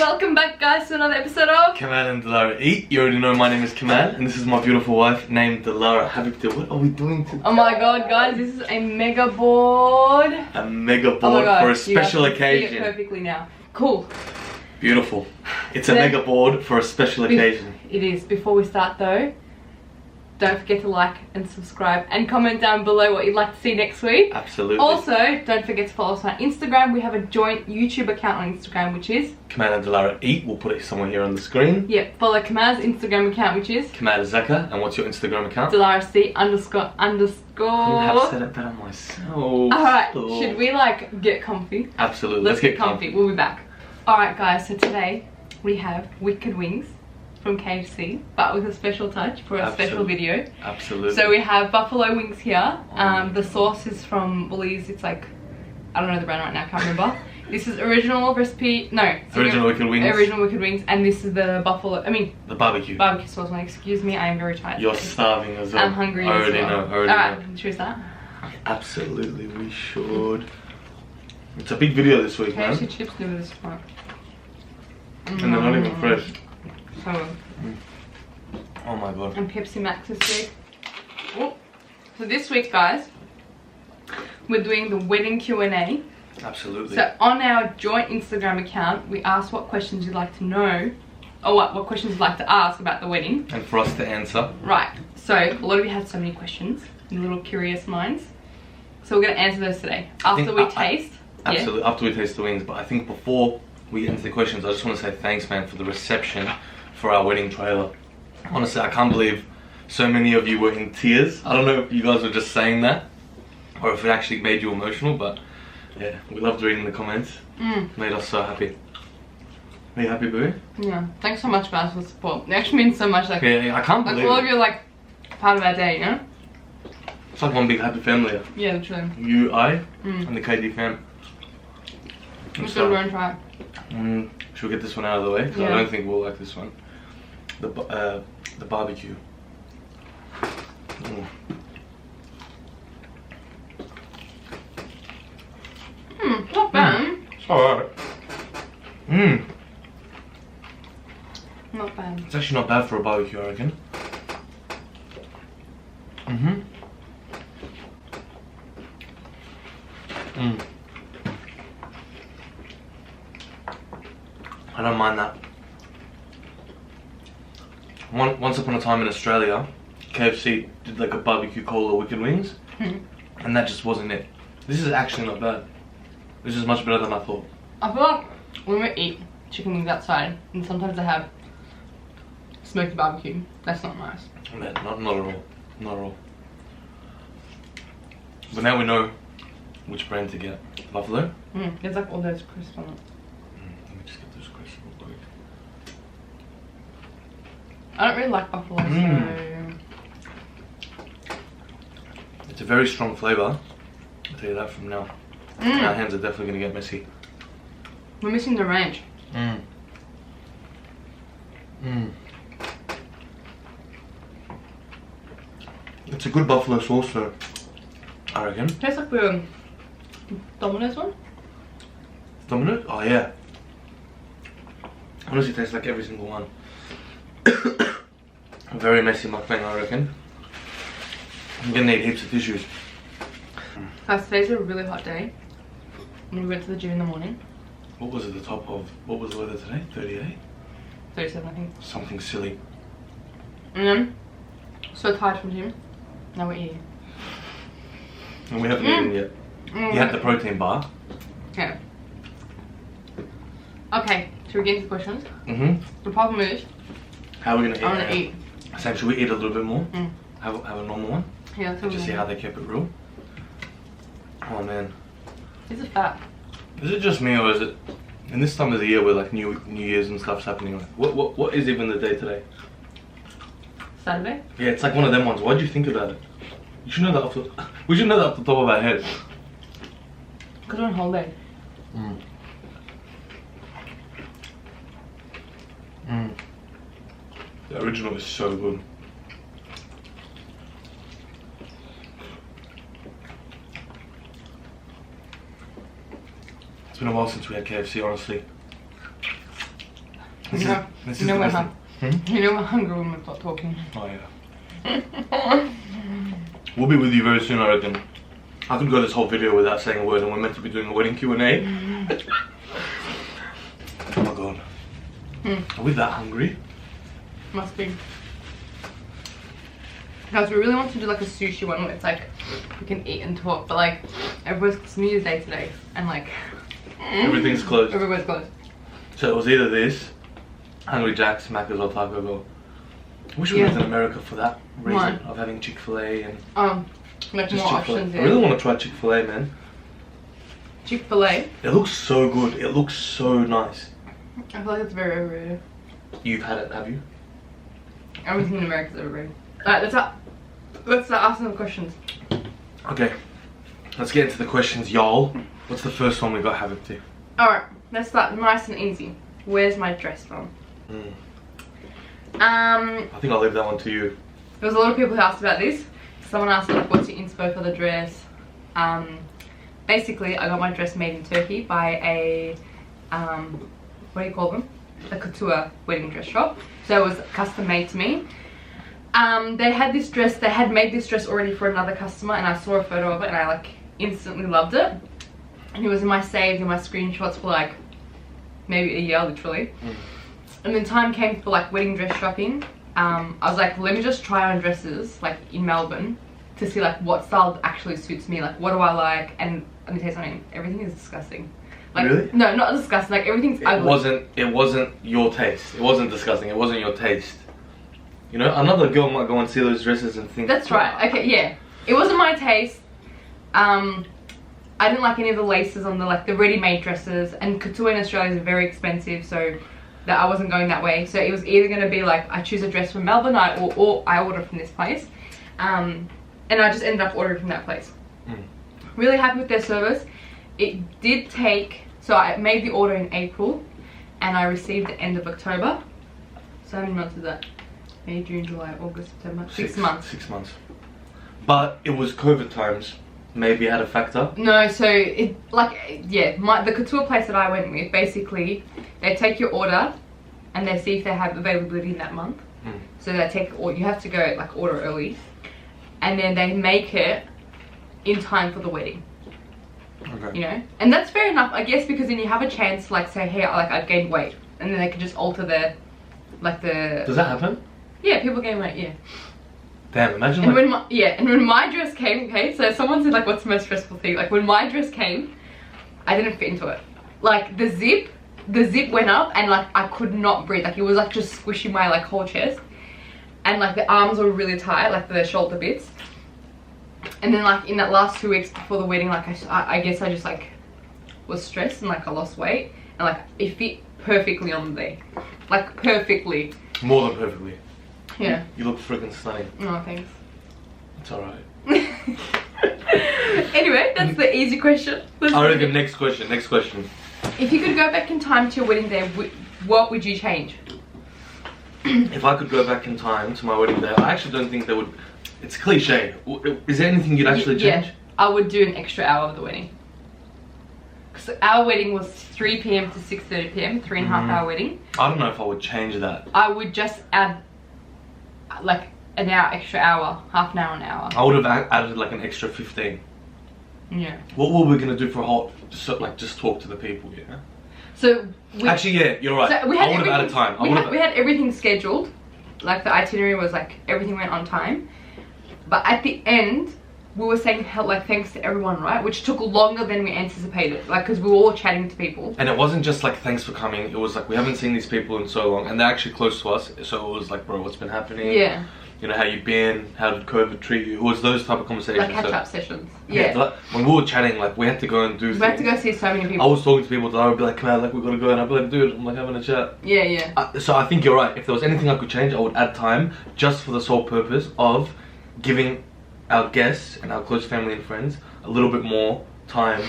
Welcome back guys to another episode of Kamal and Dilara Eat. You already know my name is Kamal and this is my beautiful wife named Dilara. What are we doing today? Oh my god guys, this is a mega board. A mega board for a special occasion. See it perfectly now. Cool. Beautiful. It's a mega board for a special occasion. It is. Before we start though, don't forget to like and subscribe and comment down below what you'd like to see next week. Absolutely. Also, don't forget to follow us on Instagram. We have a joint YouTube account on Instagram, which is Kamal and Dilara Eat. We'll put it somewhere here on the screen. Yep. Follow Kamal's Instagram account, which is Kamal Zaka. And what's your Instagram account? DilaraC__. I have said it better myself. Alright, should we like get comfy? Absolutely. Let's get comfy. We'll be back. Alright guys, so today we have wicked wings from KFC, but with a special touch for a special video. Absolutely. So we have buffalo wings here. The sauce is from Woolies. It's like, I don't know the brand right now, I can't remember. This is original recipe, no. Original wicked wings. Original wicked wings, and this is the buffalo, the barbecue. Barbecue sauce. Like, excuse me, I am very tired. You're starving as well. I'm hungry I already as well. know, Alright, should we start? Absolutely, we should. It's a big video this week, man. KFC chips do this part. And they're not even fresh. So, oh my god. and Pepsi Max this week. Oh. So this week guys, we're doing the wedding Q&A. Absolutely. So on our joint Instagram account, we asked what questions you'd like to know, or what questions you'd like to ask about the wedding. And for us to answer. Right. So a lot of you had so many questions, little curious minds. So we're going to answer those today. After we taste. Absolutely, after we taste the wings. But I think before we get into the questions, I just want to say thanks, man, for the reception for our wedding trailer. Honestly, I can't believe so many of you were in tears. I don't know if you guys were just saying that or if it actually made you emotional, but yeah, we loved reading the comments. Made us so happy. Are you happy, boo? Yeah. Thanks so much, guys, for the support. It actually means so much. Like, yeah, I can't believe all of you are like part of our day, you know? It's like one big happy family. Yeah, literally. You, I, and the KD fam. I'm still going to try it. Should we get this one out of the way? Because I don't think we'll like this one. The barbecue. Not bad. It's alright. Not bad. It's actually not bad for a barbecue, I reckon. I don't mind that. Once upon a time in Australia, KFC did like a barbecue cola wicked wings, and that just wasn't it. This is actually not bad. This is much better than I thought. I feel like when we eat chicken wings outside, and sometimes they have smoked barbecue, that's not nice. Man, not at all. Not at all. But now we know which brand to get. Buffalo? There's like all those crisps on it. Let me just get those crisps real quick. I don't really like buffalo, so... It's a very strong flavour. I'll tell you that from now. Our hands are definitely going to get messy. We're missing the ranch. It's a good buffalo sauce though, I reckon. Tastes like the Domino's one. Domino's? Oh yeah. Honestly tastes like every single one. Very messy mukbang, I reckon. I'm gonna need heaps of tissues. Guys, today's a really hot day. We went to the gym in the morning. What was at the top of, what was the weather today? 38? 37 I think. Something silly. And then, so tired from gym. Now we're eating. And we haven't eaten yet. You had the protein bar. Okay. Okay, should we get into questions? The problem is, how are we gonna eat? I wanna eat. Sam, should we eat a little bit more? Have a normal one? Yeah, that's just see how they kept it real. Oh man. Is it fat? Is it just me or is it in this time of the year where like New Year's and stuff's happening? What is even the day today? Saturday? Yeah, it's like one of them ones. Why'd you think about it? You should know that we should know that off the top of our head. Because we're on holiday. The original is so good. It's been a while since we had KFC, honestly. This You know, is you know the we're best thing. you know we're hungry when we start talking. Oh yeah. We'll be with you very soon, I reckon. I could go this whole video without saying a word, and we're meant to be doing a wedding Q&A. Oh my god. Are we that hungry? Must be. Guys, we really want to do like a sushi one where it's like we can eat and talk, but like it's New Year's Day today, and like Everything's closed. everywhere's closed. So it was either this, Hungry Jack's, Macca's, or Taco Bell. I wish we lived in America for that reason of having Chick-fil-A and like just more Chick-fil-A. options. I really want to try Chick-fil-A, man. Chick-fil-A. It looks so good. It looks so nice. I feel like it's very overrated. You've had it, have you? Everything in America is overrated. Alright, let's start asking the questions. Okay, let's get into the questions, y'all. What's the first one we got, Habibti? Alright, let's start nice and easy. Where's my dress from? I think I'll leave that one to you. There was a lot of people who asked about this. Someone asked like, what's your inspo for the dress? Basically, I got my dress made in Turkey by a what do you call them? A couture wedding dress shop. So it was custom made to me. They had this dress, they had made this dress already for another customer, and I saw a photo of it and I like instantly loved it. And it was in my saves and my screenshots for like maybe a year, literally. And then time came for like wedding dress shopping. I was like, let me just try on dresses like in Melbourne to see like what style actually suits me, like what do I like. And let me tell you something, everything is disgusting. Like, really? No, not disgusting, like everything's ugly. It wasn't your taste. It wasn't disgusting, it wasn't your taste. You know, another girl might go and see those dresses and think... That's right, okay, yeah. It wasn't my taste. I didn't like any of the laces on the like the ready-made dresses, and couture in Australia is very expensive, so that I wasn't going that way. So it was either going to be like I choose a dress from Melbourne or I order from this place. And I just ended up ordering from that place. Really happy with their service. It did take, so I made the order in April and I received the end of October. So how many months is that? May, June, July, August, September. 6 months. 6 months. But it was COVID times. Maybe had a factor. No, so it like the couture place that I went with, basically they take your order and they see if they have availability in that month. So they take, or you have to go like order early, and then they make it in time for the wedding. Okay. You know, and that's fair enough, I guess, because then you have a chance to like say, hey, like I've gained weight, and then they can just alter their like the. Does that happen? Yeah, people gain weight. Yeah. Damn, imagine and like... when my dress came, okay, so someone said like what's the most stressful thing, like when my dress came, I didn't fit into it. Like the zip went up and like I could not breathe, like it was like just squishing my like whole chest, and like the arms were really tight, like the shoulder bits. And then like in that last 2 weeks before the wedding, like I guess I just like was stressed and like I lost weight, and like it fit perfectly on the day, like perfectly. More than perfectly. Yeah. You look freaking stunning. Oh, thanks. It's alright. Anyway, that's the easy question. I reckon next question. If you could go back in time to your wedding day, what would you change? If I could go back in time to my wedding day, I actually don't think there would... It's cliche. Is there anything you'd actually change? Yeah, I would do an extra hour of the wedding. Because our wedding was 3 PM to 6:30 PM, 3.5 hour wedding. I don't know if I would change that. I would just add like an hour, extra hour, half an hour, an hour. I would have added like an extra 15. Yeah. What were we gonna do for a whole, just talk to the people, yeah? So actually, yeah, you're right. So we had I would have added time. We had everything scheduled, like the itinerary was like everything went on time. But at the end, we were saying like thanks to everyone, right? Which took longer than we anticipated, like because we were all chatting to people. And it wasn't just like thanks for coming. It was like we haven't seen these people in so long, and they're actually close to us. So it was like, bro, what's been happening? Yeah. You know, how you been? How did COVID treat you? It was those type of conversations. Like catch-up sessions. Yeah. Like, when we were chatting, like we had to go and do. We had to go see so many people. I was talking to people that I would be like, man, like we gotta go, and I'd be like, dude, I'm like having a chat. Yeah, yeah. So I think you're right. If there was anything I could change, I would add time, just for the sole purpose of giving our guests and our close family and friends a little bit more time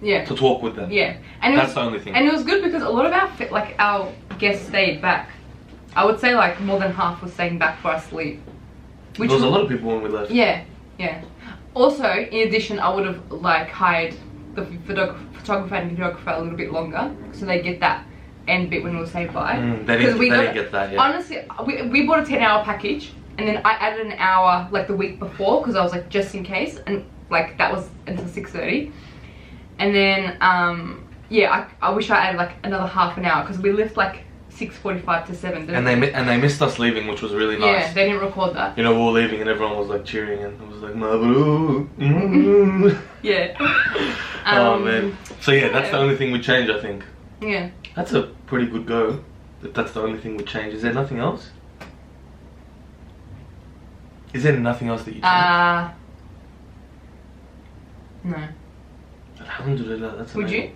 to talk with them. Yeah, and that's the only thing. And it was good because a lot of our guests stayed back. I would say like more than half was staying back for our sleep. There was a lot of people when we left. Yeah, yeah. Also, in addition, I would have like hired the photographer and videographer a little bit longer, so they get that end bit when we say bye. They didn't get that, yeah. Honestly, we bought a 10-hour package, and then I added an hour like the week before because I was like just in case, and like that was until 6:30. And then yeah, I wish I added like another half an hour because we left like 6:45 to 7. And they missed us leaving, which was really nice. Yeah, they didn't record that. You know, we were leaving and everyone was like cheering and it was like Mabruk. Yeah. Oh man. So yeah, that's the only thing we change, I think. Yeah. That's a pretty good go. If that's the only thing we change. Is there nothing else? Is there nothing else that you change? No. Alhamdulillah, that's amazing. Would you?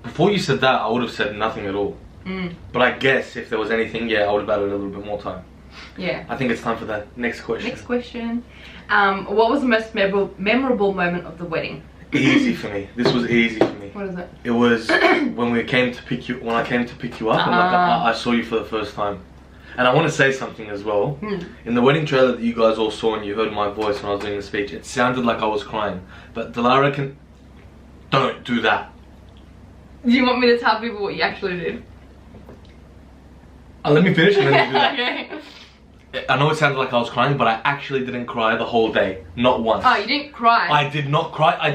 Before you said that, I would have said nothing at all. But I guess if there was anything, yeah, I would have added a little bit more time. Yeah. I think it's time for that. Next question. Next question. What was the most memorable moment of the wedding? Easy for me. This was easy for me. What is it? It was when I came to pick you up and like I saw you for the first time. And I want to say something as well. In the wedding trailer that you guys all saw and you heard my voice when I was doing the speech, it sounded like I was crying. But Dilara don't do that. Do you want me to tell people what you actually did? Let me finish and then you do that. Okay. I know it sounded like I was crying, but I actually didn't cry the whole day. Not once. Oh, you didn't cry? I did not cry. I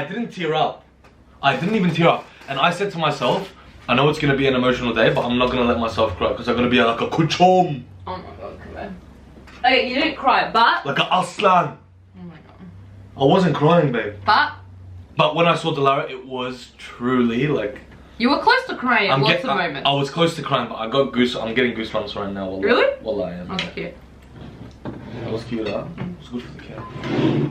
didn't tear up. I didn't even tear up. And I said to myself, I know it's going to be an emotional day, but I'm not going to let myself cry because I'm going to be like a kuchom. Oh my god, come on. Okay, you didn't cry, but... Like a aslan. Oh my god. I wasn't crying, babe. But when I saw Dilara, it was truly like... You were close to crying at lots of moments. I was close to crying, but I'm getting goosebumps right now. Wallah. Really? Wallah, I am. That's cute. That was cute, huh? It was good for the camera.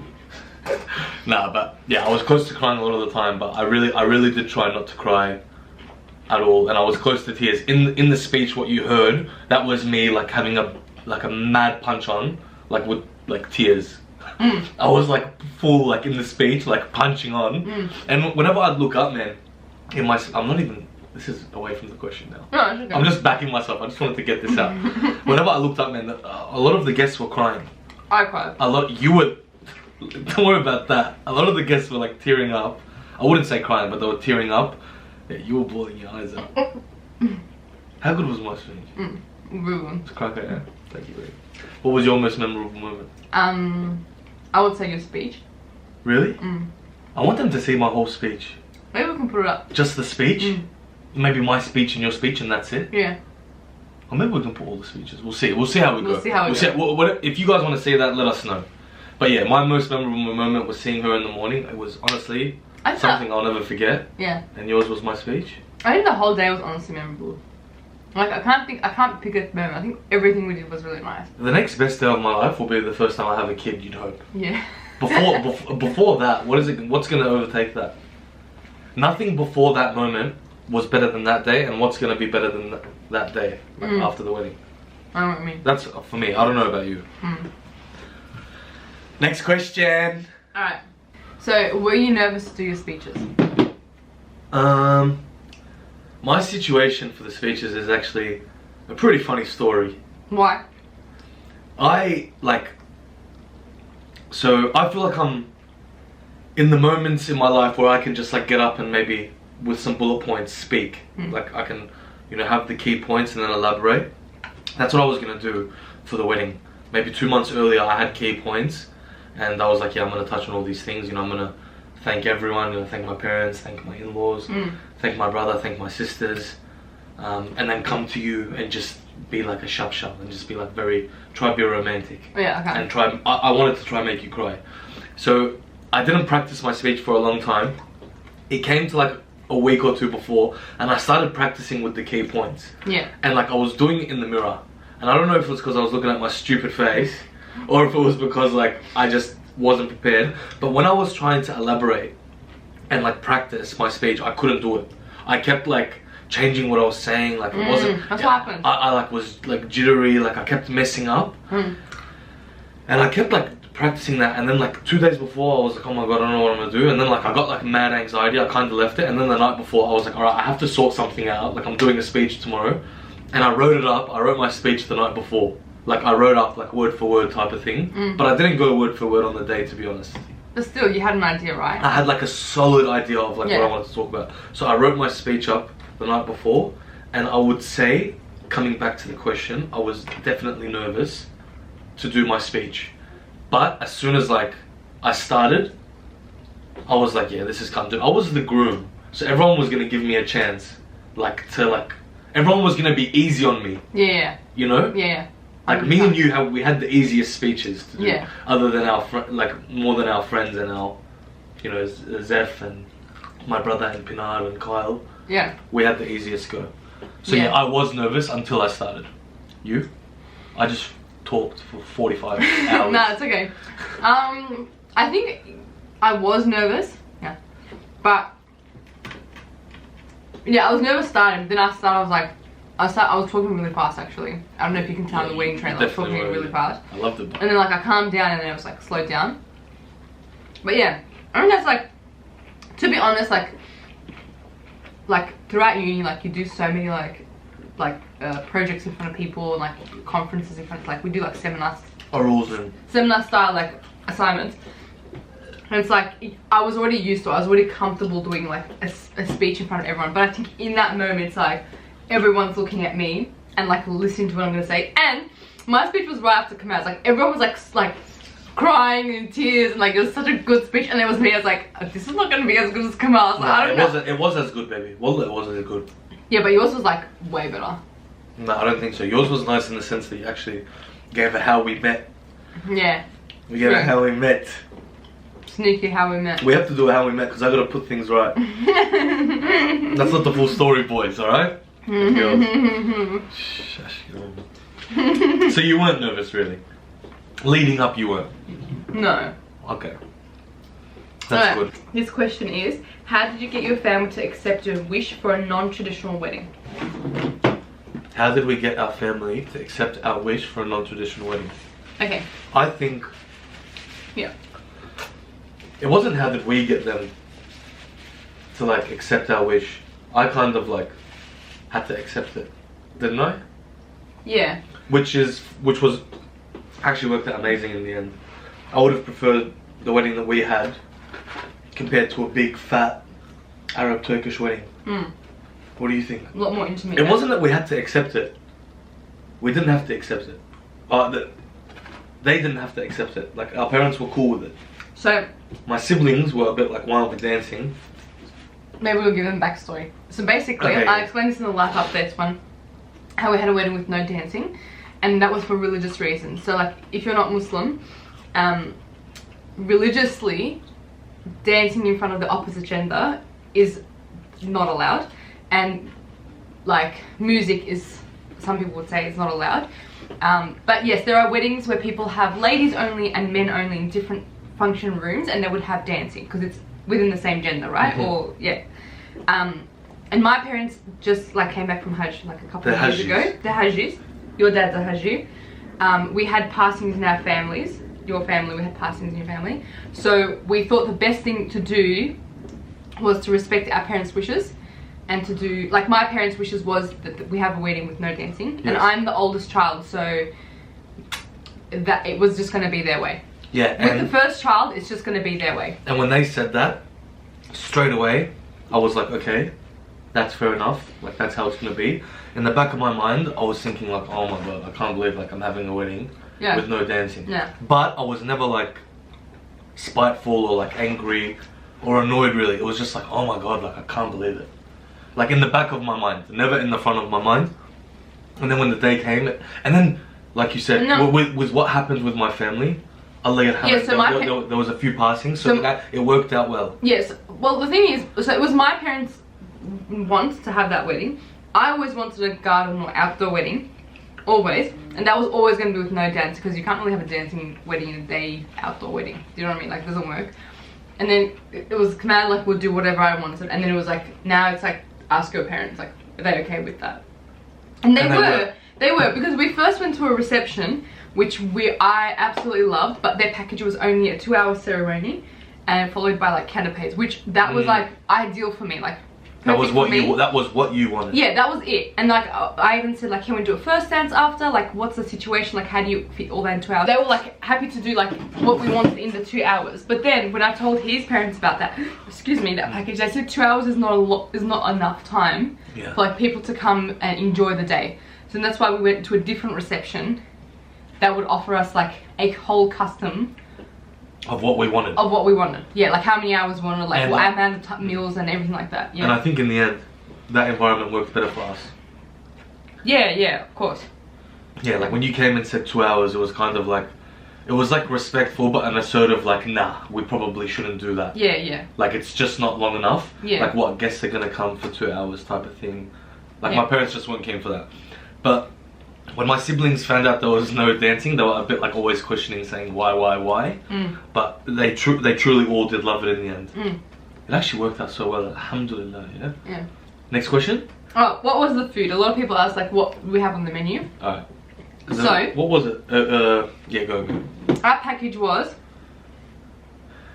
Nah, but yeah, I was close to crying a lot of the time, but I really did try not to cry at all, and I was close to tears. In the speech, what you heard, that was me like having a mad punch on, like with like tears. I was like full like in the speech, like punching on, and whenever I'd look up, man, I'm not even. This is away from the question now. No, it's okay. I'm just backing myself. I just wanted to get this out. Whenever I looked up, man, a lot of the guests were crying. I cried. You were. Don't worry about that. A lot of the guests were like tearing up. I wouldn't say crying, but they were tearing up. Yeah, you were bawling your eyes out. How good was my speech? Good. It's cracker, yeah. Thank you, babe. What was your most memorable moment? I would say your speech. Really? I want them to see my whole speech. Maybe we can put it up. Just the speech? Maybe my speech and your speech and that's it? Yeah. Or maybe we can put all the speeches. We'll see. We'll see how we go. We'll see how we go. If you guys want to see that, let us know. But yeah, my most memorable moment was seeing her in the morning. It was honestly something I'll never forget. Yeah. And yours was my speech? I think the whole day was honestly memorable. Like I can't pick a moment. I think everything we did was really nice. The next best day of my life will be the first time I have a kid, you'd hope. Yeah. Before that, what's gonna overtake that? Nothing before that moment was better than that day, and what's gonna be better than that day after the wedding? I know what you mean. That's for me. I don't know about you. Next question. Alright. So, were you nervous to do your speeches? My situation for the speeches is actually a pretty funny story. Why? I feel like I'm in the moments in my life where I can just like get up and maybe with some bullet points speak. Like I can, have the key points and then elaborate. That's what I was gonna do for the wedding. Maybe 2 months earlier I had key points and I was like, yeah, I'm gonna touch on all these things, I'm gonna thank everyone, thank my parents, thank my in-laws, thank my brother, thank my sisters, and then come to you and just be like a shab and just be like try to be romantic. Yeah, okay. And I wanted to try and make you cry. So I didn't practice my speech for a long time. It came to like a week or two before and I started practicing with the key points. Yeah. And like I was doing it in the mirror. And I don't know if it was because I was looking at my stupid face or if it was because like I just wasn't prepared. But when I was trying to elaborate and like practice my speech, I couldn't do it. I kept like changing what I was saying, like it wasn't. That's what happened. I like was like jittery, like I kept messing up. And I kept like practicing that, and then like 2 days before I was like, oh my god, I don't know what I'm gonna do. And then like I got like mad anxiety, I kind of left it. And then the night before I was like, alright, I have to sort something out, like I'm doing a speech tomorrow. And I wrote it up. I wrote my speech the night before. Like I wrote up like word for word type of thing. But I didn't go word for word on the day, to be honest. But still, you had an idea, right? I had like a solid idea of like what I wanted to talk about. So I wrote my speech up the night before, and I would say, coming back to the question, I was definitely nervous to do my speech. But as soon as like I started, I was like, yeah, this is kind of. I was the groom, so everyone was gonna give me a chance, everyone was gonna be easy on me. Yeah. You know? Yeah. Like me and you, we had the easiest speeches to do, yeah. Other than more than our friends and our, you know, Zeph and my brother and Pinar and Kyle. Yeah. We had the easiest go. So yeah, I was nervous until I started. You? I just talked for 45 hours. No, it's okay. I think I was nervous. Yeah. But yeah, I was nervous starting. Then after that, I was like, I was talking really fast actually. I don't know if you can tell in the wedding trailer. I was talking really fast. I loved it. And then like I calmed down and then I was like slowed down. But yeah, I mean that's like, to be honest, like throughout uni, like you do so many projects in front of people and like conferences in front of, like we do like seminar style like assignments. And it's like, I was already used to it. I was already comfortable doing like a speech in front of everyone. But I think in that moment, it's like, everyone's looking at me and like listening to what I'm gonna say. And my speech was right after come out. It's like everyone was like crying in tears and like it was such a good speech. And there was me, I was like, this is not gonna be as good as Kamal. So no, I don't know. It was as good, baby. Well, it wasn't as good. Yeah, but yours was like way better. No, I don't think so. Yours was nice in the sense that you actually gave a how we met. Yeah. We gave a how we met. Sneaky how we met. We have to do a how we met because I gotta put things right. That's not the full story, boys, alright? Shush, so you weren't nervous, really? Leading up, you weren't? No. Okay. That's good. This question is, how did you get your family to accept your wish for a non-traditional wedding? How did we get our family to accept our wish for a non-traditional wedding? Okay. I think... Yeah. It wasn't how did we get them to like accept our wish. I kind of like had to accept it, didn't I? Yeah. Which was actually worked out amazing in the end. I would have preferred the wedding that we had compared to a big fat Arab Turkish wedding. Mm. What do you think? A lot more intimate. It wasn't that we had to accept it. We didn't have to accept it. They didn't have to accept it. Like our parents were cool with it. So my siblings were a bit like wild with dancing. Maybe we'll give them backstory. So basically, okay. I explained this in the life updates one, how we had a wedding with no dancing, and that was for religious reasons. So like, if you're not Muslim, religiously, dancing in front of the opposite gender is not allowed, and like music is, some people would say, it's not allowed. But yes, there are weddings where people have ladies only and men only in different function rooms, and they would have dancing because it's within the same gender, right? Mm-hmm. Or yeah. And my parents just like came back from Hajj like a couple of years ago. The Hajjis. Your dad's a Hajji. We had passings in our families. Your family, we had passings in your family. So we thought the best thing to do was to respect our parents' wishes, and to do, like my parents' wishes was that we have a wedding with no dancing. Yes. And I'm the oldest child, so that it was just going to be their way. Yeah. With the first child, it's just going to be their way. And when they said that, straight away, I was like, okay, that's fair enough. Like that's how it's going to be. In the back of my mind, I was thinking like, oh my god, I can't believe like I'm having a wedding with no dancing. Yeah. But I was never like spiteful or like angry or annoyed really. It was just like, oh my god, like I can't believe it. Like in the back of my mind, never in the front of my mind. And then when the day came, and then like you said, with what happened with my family, Allah yeah, so there was a few passings, so that it worked out well. Yes. Well, the thing is, so it was my parents' want to have that wedding. I always wanted a garden or outdoor wedding, always, and that was always going to be with no dance, because you can't really have a dancing wedding in a day outdoor wedding. Do you know what I mean? Like, it doesn't work. And then it was command like we'll do whatever I wanted, and then it was like, now it's like ask your parents, like, are they okay with that? And they were, because we first went to a reception, which I absolutely loved, but their package was only a 2-hour ceremony and followed by like canapes, which that was like ideal for me. Like That was what for me. that was what you wanted. Yeah, that was it. And like I even said like, can we do a first dance after? Like what's the situation? Like how do you fit all that in 2 hours? They were like happy to do like what we wanted in the 2 hours. But then when I told his parents about that, excuse me, that package, they said 2 hours is not a lot, is not enough time for like people to come and enjoy the day. So that's why we went to a different reception that would offer us like a whole custom of what we wanted. Of what we wanted. Yeah, like how many hours we wanted, like and what amount of meals and everything like that. Yeah. And I think in the end, that environment worked better for us. Yeah, yeah, of course. Yeah, like when you came and said 2 hours, it was kind of like, it was like respectful, but an assertive like, nah, we probably shouldn't do that. Yeah, yeah. Like it's just not long enough. Yeah. Like what, guests are gonna come for 2 hours type of thing. Like my parents just weren't keen for that. But when my siblings found out there was no dancing, they were a bit like always questioning, saying why? But they truly all did love it in the end. It actually worked out so well, alhamdulillah, yeah? Yeah. Next question? Oh, what was the food? A lot of people ask like what we have on the menu. Alright. So, what was it? Yeah, go. Our package was,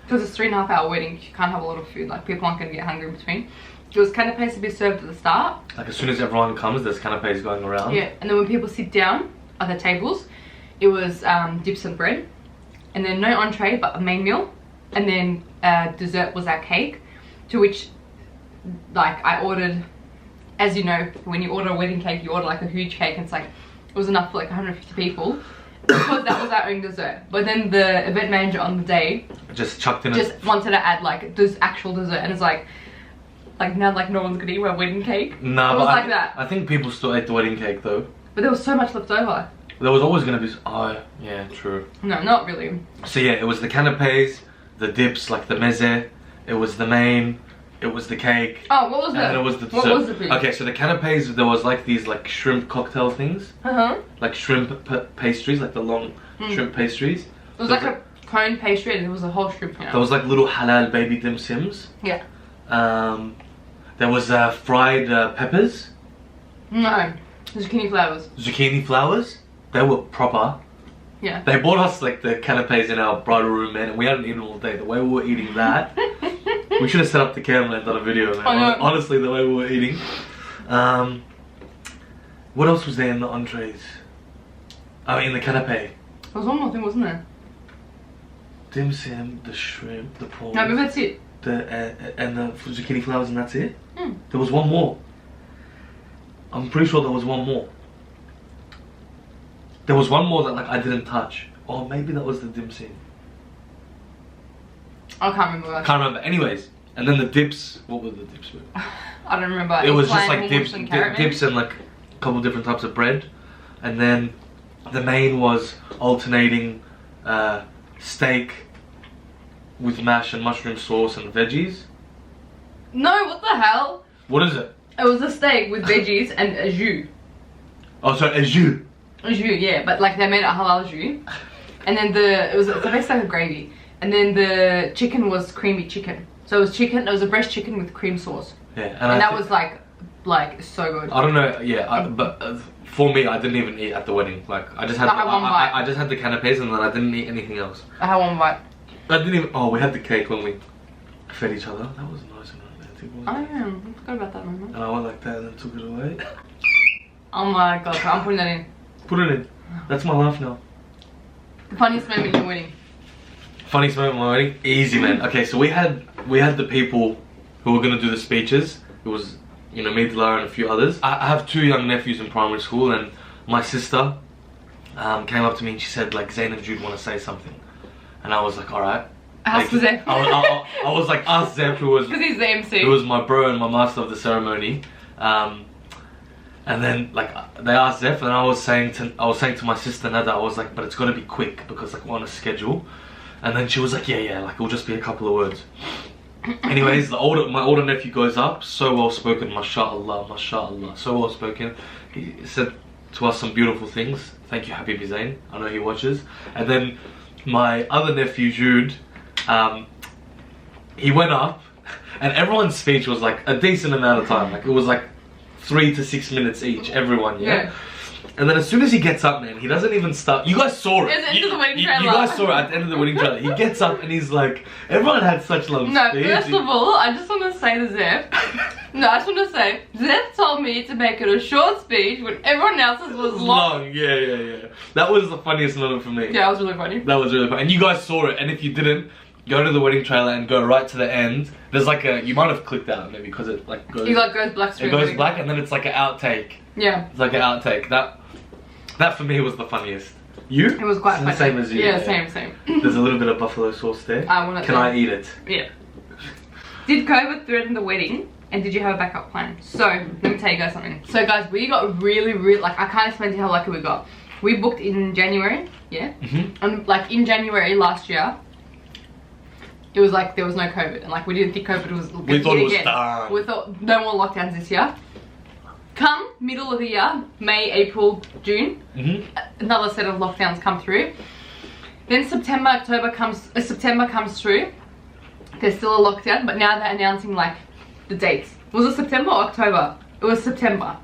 because it's 3.5 hour wedding, you can't have a lot of food, like people aren't going to get hungry in between. It was canapes to be served at the start. Like as soon as everyone comes, there's canapes going around. Yeah, and then when people sit down at the tables, it was dips and bread. And then no entree, but a main meal. And then dessert was our cake. To which, like, I ordered, as you know, when you order a wedding cake, you order like a huge cake. And it's like, it was enough for like 150 people. Because that was our own dessert. But then the event manager on the day just chucked in just wanted to add like this actual dessert. And it's like now like no one's gonna eat my wedding cake. Nah, it was like that. I think people still ate the wedding cake though. But there was so much left over. There was always gonna be, oh yeah, true. No, not really. So yeah, it was the canapes, the dips, like the meze, it was the main, it was the cake. Oh, what was that? And then it was the dessert. What was the food? Okay, so the canapes, there was like these like shrimp cocktail things. Like shrimp pastries, like the long shrimp pastries. It was like a cone pastry and it was a whole shrimp, you know. There was like little halal baby dim sims. Yeah. There was fried peppers. No, zucchini flowers. Zucchini flowers. They were proper. Yeah. They bought us like the canapes in our bridal room, man, and we hadn't eaten all day. The way we were eating that, we should have set up the camera and done a video, man. Honestly, the way we were eating. What else was there in the entrees? Oh, in the canapé. There was one more thing, wasn't there? Dim sim, the shrimp, the prawns. No, but that's it. And the zucchini flowers, and that's it? There was one more. I'm pretty sure there was one more. There was one more that like I didn't touch. Or maybe that was the dim sim. I can't remember. I can't remember. Anyways, and then the dips. What were the dips with? I don't remember. It was just like dips and like a couple different types of bread. And then the main was alternating steak with mash and mushroom sauce and veggies. No, what the hell? What is it? It was a steak with veggies and a jus. Oh, sorry, a jus. A jus, yeah, but like they made a halal jus. And then it was basically like a gravy. And then the chicken was creamy chicken. So it was chicken, it was a breast chicken with cream sauce. Yeah, and that was like so good. I don't know, yeah, but for me, I didn't even eat at the wedding. Like I just had I just had the canapes and then I didn't eat anything else. I had one bite. I didn't even. Oh, we had the cake when we fed each other. That was nice and romantic. Oh yeah, I forgot about that moment. And I went like that and then took it away. Oh my god, I'm putting that in. Put it in. That's my laugh now. The funniest moment in your wedding. Funniest moment in my wedding? Easy, man. Okay, so we had the people who were gonna do the speeches. It was, you know, me, Laila, and a few others. I have 2 young nephews in primary school, and my sister came up to me and she said like, Zayn and Jude want to say something. And I was like, alright. Ask like, Zeph. I was like, ask Zeph, who was... Because he's the MC. Who was my bro and my master of the ceremony. And then like they asked Zeph, and I was saying to my sister Nada, I was like, but it's got to be quick because like we're on a schedule. And then she was like, yeah, like it'll just be a couple of words. Anyways, my older nephew goes up, so well spoken, mashallah, so well spoken. He said to us some beautiful things. Thank you, Habibi Zayn. I know he watches. And then my other nephew Jude, he went up, and everyone's speech was like a decent amount of time. Like it was like 3 to 6 minutes each, everyone, yeah? And then as soon as he gets up, man, he doesn't even start. You guys saw it. At the end of the wedding trailer. You guys saw it at the end of the wedding trailer. He gets up and he's like, everyone had such long No, speech. first of all, I just want to say to Zeph. No, I just want to say, Zeph told me to make it a short speech when everyone else's was long. Yeah. That was the funniest moment for me. Yeah, it was really funny. That was really funny. And you guys saw it. And if you didn't, go to the wedding trailer and go right to the end. There's like a, you might have clicked out maybe because it like goes. It like goes black screen. It goes black and then it's like an outtake. Yeah. It's like an outtake. That for me was the funniest. You? It was quite funny. Same as you. Yeah, same. There's a little bit of buffalo sauce there. I want it. Can I eat it? Yeah. Did COVID threaten the wedding? And did you have a backup plan? So, let me tell you guys something. So guys, we got really, like, I can't explain to you how lucky we got. We booked in January, yeah? And like in January last year, it was like there was no COVID. And like we didn't think COVID was we thought it was done. We thought no more lockdowns this year. Come middle of the year, May, April, June, another set of lockdowns come through. Then September comes through. There's still a lockdown, but now they're announcing like the dates. Was it September or October? It was September.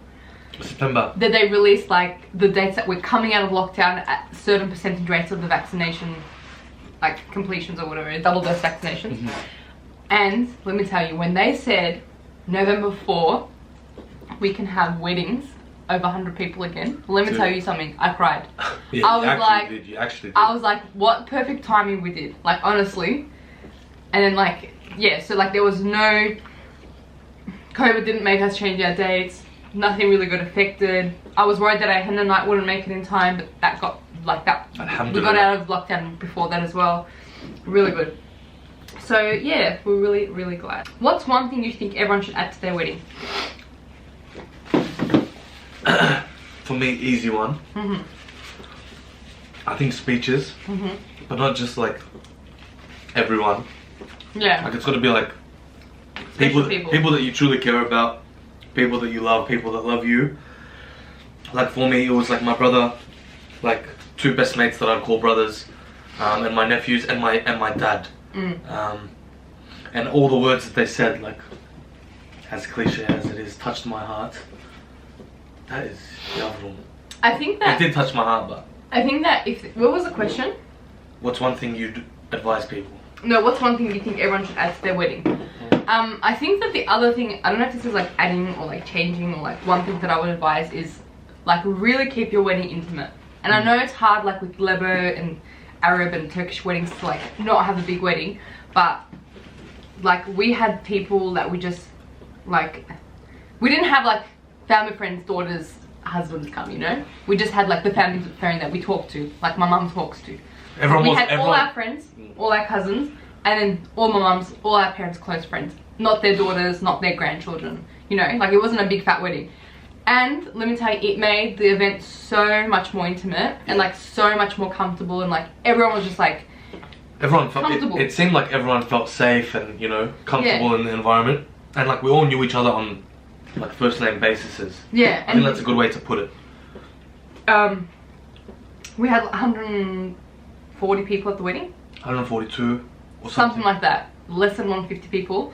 That they released like the dates that we're coming out of lockdown at certain percentage rates of the vaccination, like completions or whatever, double dose vaccinations. And let me tell you, when they said November 4, we can have weddings over 100 people again. Let me tell you something. I cried. Yeah, I was like, you actually did. I was like, what perfect timing we did. Like honestly. And then like, yeah, so like there was no, COVID didn't make us change our dates. Nothing really got affected. I was worried that our henna night wouldn't make it in time, but that got like that. We got out of lockdown before that as well. Really good. So yeah, we're really, really glad. What's one thing you think everyone should add to their wedding? For me, easy one. I think speeches, but not just like everyone. Yeah. Like it's got to be like people that you truly care about, people that you love, people that love you. Like for me, it was like my brother, like two best mates that I'd call brothers, and my nephews and my dad. And all the words that they said, like as cliche as it is, touched my heart. That is beautiful. I think that it did touch my heart, but I think that what was the question? What's one thing you'd advise people? No, what's one thing you think everyone should add to their wedding? I think that the other thing, I don't know if this is like adding or like changing, or like one thing that I would advise is like really keep your wedding intimate. And I know it's hard like with Lebo and Arab and Turkish weddings to like not have a big wedding, but like we had people that we just like, we didn't have like family friends, daughters, husbands come, you know? We just had like the family that we talked to, like my mum talks to. We had all our friends, all our cousins, and then all my mums, all our parents' close friends. Not their daughters, not their grandchildren. You know, like it wasn't a big fat wedding. And let me tell you, it made the event so much more intimate and like so much more comfortable, and like everyone was just like everyone felt comfortable. It seemed like everyone felt safe and, you know, comfortable in the environment. And like we all knew each other on like first name basis. Yeah. I think that's a good way to put it. We had 140 people at the wedding. 142 or something like that. Less than 150 people.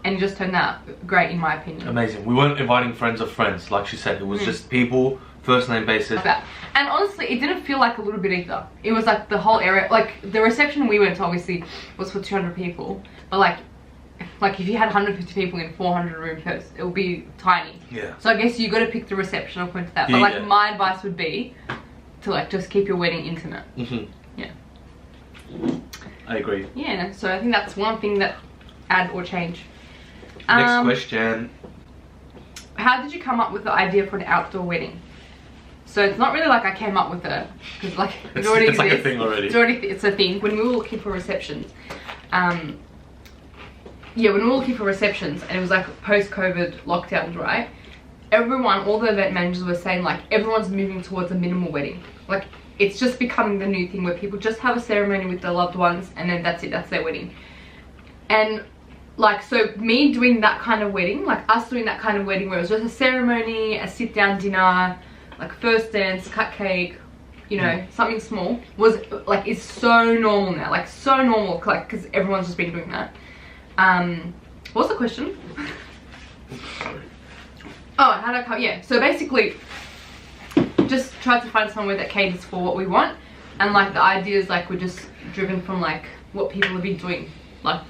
And it just turned out great in my opinion. Amazing. We weren't inviting friends of friends, like she said. It was just people, first name basis. Like that. And honestly, it didn't feel like a little bit either. It was like the whole area, like the reception we went to obviously was for 200 people. But like if you had 150 people in 400 room first, it would be tiny. Yeah. So I guess you got to pick the reception according to that. But like my advice would be to like just keep your wedding intimate. Yeah. I agree. Yeah, so I think that's one thing that add or change. Next question. How did you come up with the idea for an outdoor wedding? So it's not really like I came up with it, because like it already exists. Like a thing already. It's a thing. When we were looking for receptions, when we were looking for receptions, and it was like post-COVID lockdowns, right? Everyone, all the event managers were saying like everyone's moving towards a minimal wedding. Like it's just becoming the new thing where people just have a ceremony with their loved ones and then that's it, that's their wedding. And like, so me doing that kind of wedding, like us doing that kind of wedding where it was just a ceremony, a sit down dinner, like first dance, cut cake, you know, something small, was like, is so normal now, like so normal, like, because everyone's just been doing that. What's the question? Oh, how did I come? Yeah, so basically just tried to find somewhere that caters for what we want, and like the ideas like were just driven from like what people have been doing, like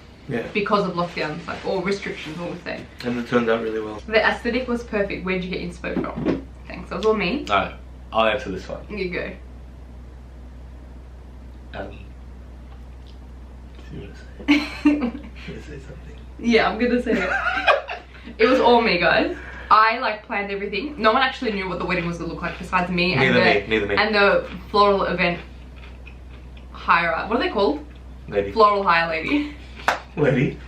because of lockdowns, like or restrictions, what we say. And it turned out really well. The aesthetic was perfect. Where'd you get inspo from? Thanks. That was all me. Alright, I'll answer this one. You go. Do you want to say it? You want to say something? Yeah, I'm gonna say it. It was all me, guys. I like planned everything. No one actually knew what the wedding was gonna look like besides me Neither me. And the floral event hire. What are they called? Lady. Floral hire lady. Lady.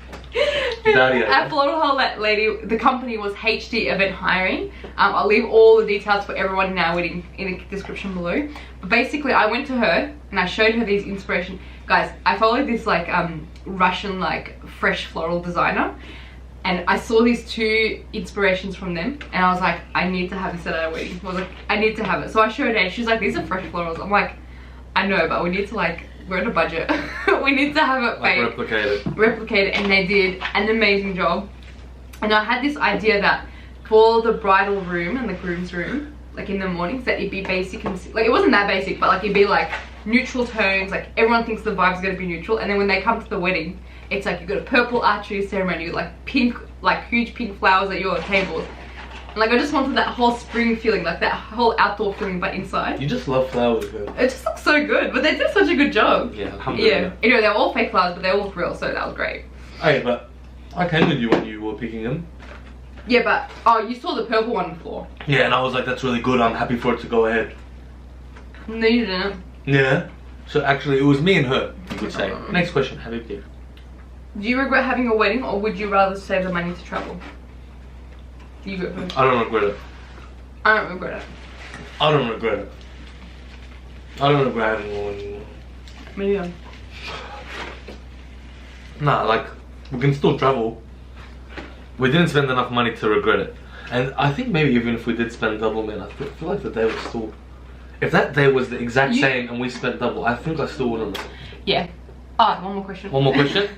Daddy. At floral hire lady, the company was HD Event Hiring. I'll leave all the details for everyone in our wedding in the description below. But basically, I went to her and I showed her these inspiration. Guys, I followed this like Russian like fresh floral designer, and I saw these two inspirations from them, and I was like, I need to have this at our wedding. I was like, I need to have it. So I showed her, and she's like, these are fresh florals. I'm like, I know, but we need to like, we're on a budget. We need to have it like fake. Replicate it, and they did an amazing job. And I had this idea that for the bridal room and the groom's room, like in the mornings, that it'd be basic and like it wasn't that basic, but like it'd be like neutral tones, like everyone thinks the vibe's gonna be neutral, and then when they come to the wedding, it's like you've got a purple archery ceremony, you got like pink, like huge pink flowers at your tables. And like I just wanted that whole spring feeling, like that whole outdoor feeling, but inside. You just love flowers, girl. It just looks so good, but they did such a good job. Yeah, alhamdulillah. Yeah, you know, they were all fake flowers, but they all look real, so that was great. Hey, but I came with you when you were picking them. Yeah, but oh, you saw the purple one before. Yeah, and I was like, that's really good. I'm happy for it to go ahead. No, you didn't. Yeah. So actually, it was me and her, you could say. Next question, Habibti. Do you regret having a wedding, or would you rather save the money to travel? You go first. I don't regret it. I don't regret it. I don't regret it. I don't regret having a wedding. Me neither. Nah, like, we can still travel. We didn't spend enough money to regret it. And I think maybe even if we did spend double, man, I feel like the day was still... If that day was the exact same and we spent double, I think I still wouldn't. Yeah. Oh, one more question. One more question?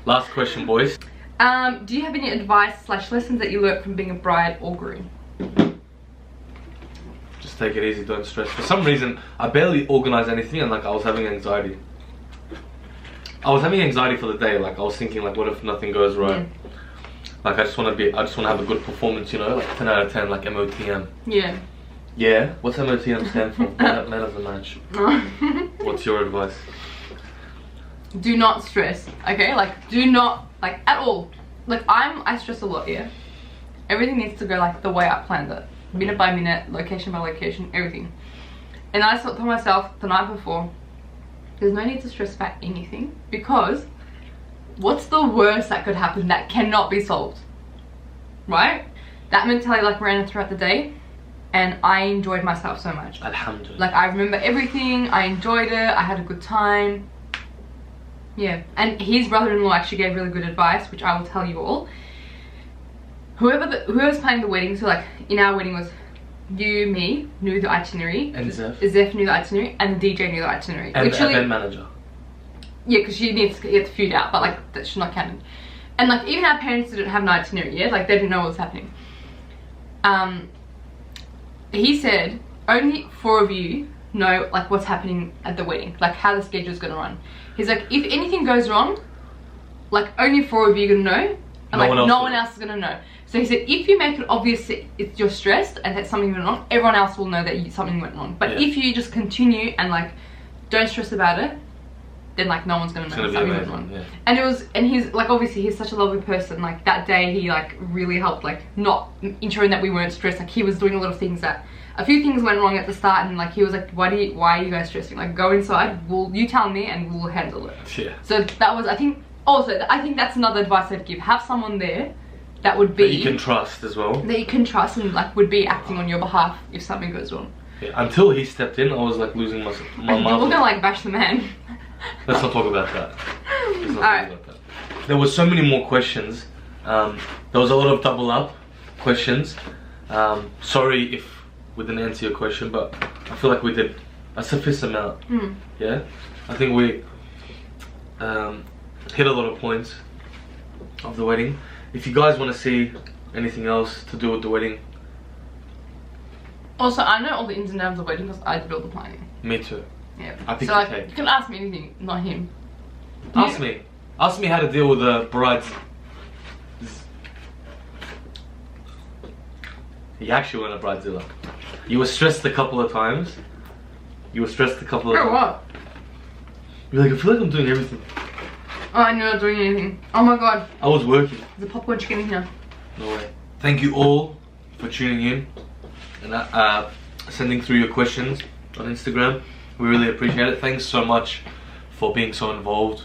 Last question, boys. Do you have any advice / lessons that you learned from being a bride or groom? Just take it easy, don't stress. For some reason, I barely organize anything, and like I was having anxiety. I was having anxiety for the day. Like I was thinking, like, what if nothing goes right? Like I just want to have a good performance, you know, like 10 out of 10, like MOTM. Yeah. Yeah. What's MOTM stand for? Man of the match. What's your advice? Do not stress. Okay, like do not like at all. Like I stress a lot here. Everything needs to go like the way I planned it, minute by minute, location by location, everything. And I thought to myself the night before, there's no need to stress about anything, because what's the worst that could happen that cannot be solved, right? That mentality like ran throughout the day, and I enjoyed myself so much. Alhamdulillah. Like I remember everything, I enjoyed it, I had a good time. Yeah, and his brother-in-law actually gave really good advice, which I will tell you all. Whoever's planning the wedding, so like in our wedding was you, me, knew the itinerary, and Zeph knew the itinerary, and the DJ knew the itinerary. And literally, the event manager. Yeah, because she needs to get the food out, but like that should not count. And like even our parents didn't have an itinerary yet, like they didn't know what was happening. He said only 4 of you know like what's happening at the wedding, like how the schedule's gonna run. He's like, if anything goes wrong, like only 4 of you are gonna know, and no one else is gonna know. So he said, if you make it obvious it's you're stressed and that something went wrong, everyone else will know that something went wrong. But if you just continue and like don't stress about it, then like no one's gonna know something went wrong. Yeah. And he's like, obviously he's such a lovely person. Like that day he like really helped, like not ensuring that we weren't stressed. Like he was doing a lot of things that, a few things went wrong at the start, and like he was like, why are you guys stressing? Like go inside, you tell me and we'll handle it. Yeah. So that was, I think that's another advice I'd give. Have someone there that would be that you can trust as well. That you can trust and like would be acting on your behalf if something goes wrong. Yeah, until he stepped in, I was like losing my mind. We're gonna like bash the man. Let's not talk about that. There were so many more questions. There was a lot of double up questions. Sorry if we didn't answer your question, but I feel like we did a sufficient amount. Yeah, I think we hit a lot of points of the wedding. If you guys want to see anything else to do with the wedding, Also, I know all the ins and outs of the wedding because I did all the planning. Me too. Yeah. I picked so the like, cake. you can ask me anything, not him. Ask me. Ask me how to deal with the brides. You actually weren't a bridezilla. You were stressed a couple of times. You were stressed a couple of times. What? You're like, I feel like I'm doing everything. Oh, I'm not doing anything. Oh my god. I was working. There's a popcorn chicken in here. No way. Thank you all for tuning in and sending through your questions on Instagram. We really appreciate it. Thanks so much for being so involved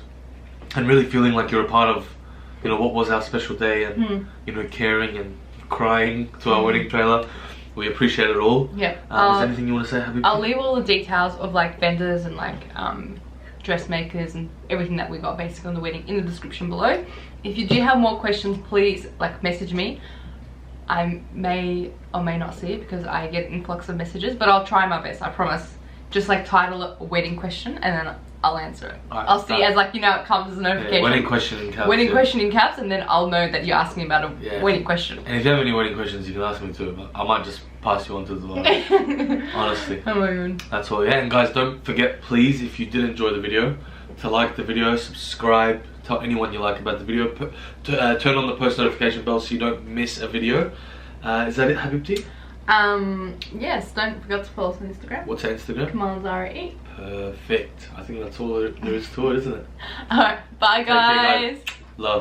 and really feeling like you're a part of, you know, what was our special day and you know, caring and crying to our wedding trailer. We appreciate it all. Yeah. Is there anything you want to say, Habib? I'll leave all the details of like vendors and like dressmakers and everything that we got basically on the wedding in the description below. If you do have more questions, please like message me. I may or may not see it because I get an influx of messages, but I'll try my best, I promise. Just like title it a wedding question and then I'll answer it. Right, I'll see as like, you know, it comes as a notification. Yeah, wedding question in caps. Wedding question in caps, and then I'll know that you're asking about a wedding question. And if you have any wedding questions, you can ask me too, but I might just pass you on to the line. Honestly. Oh my god. That's all. Yeah, and guys, don't forget, please, if you did enjoy the video, to like the video, subscribe, tell anyone you like about the video, turn on the post notification bell so you don't miss a video. Is that it, Habibti? Yes, don't forget to follow us on Instagram. What's our Instagram? CommandZara8. Perfect. I think that's all there is to it, isn't it? Alright, bye guys. Love.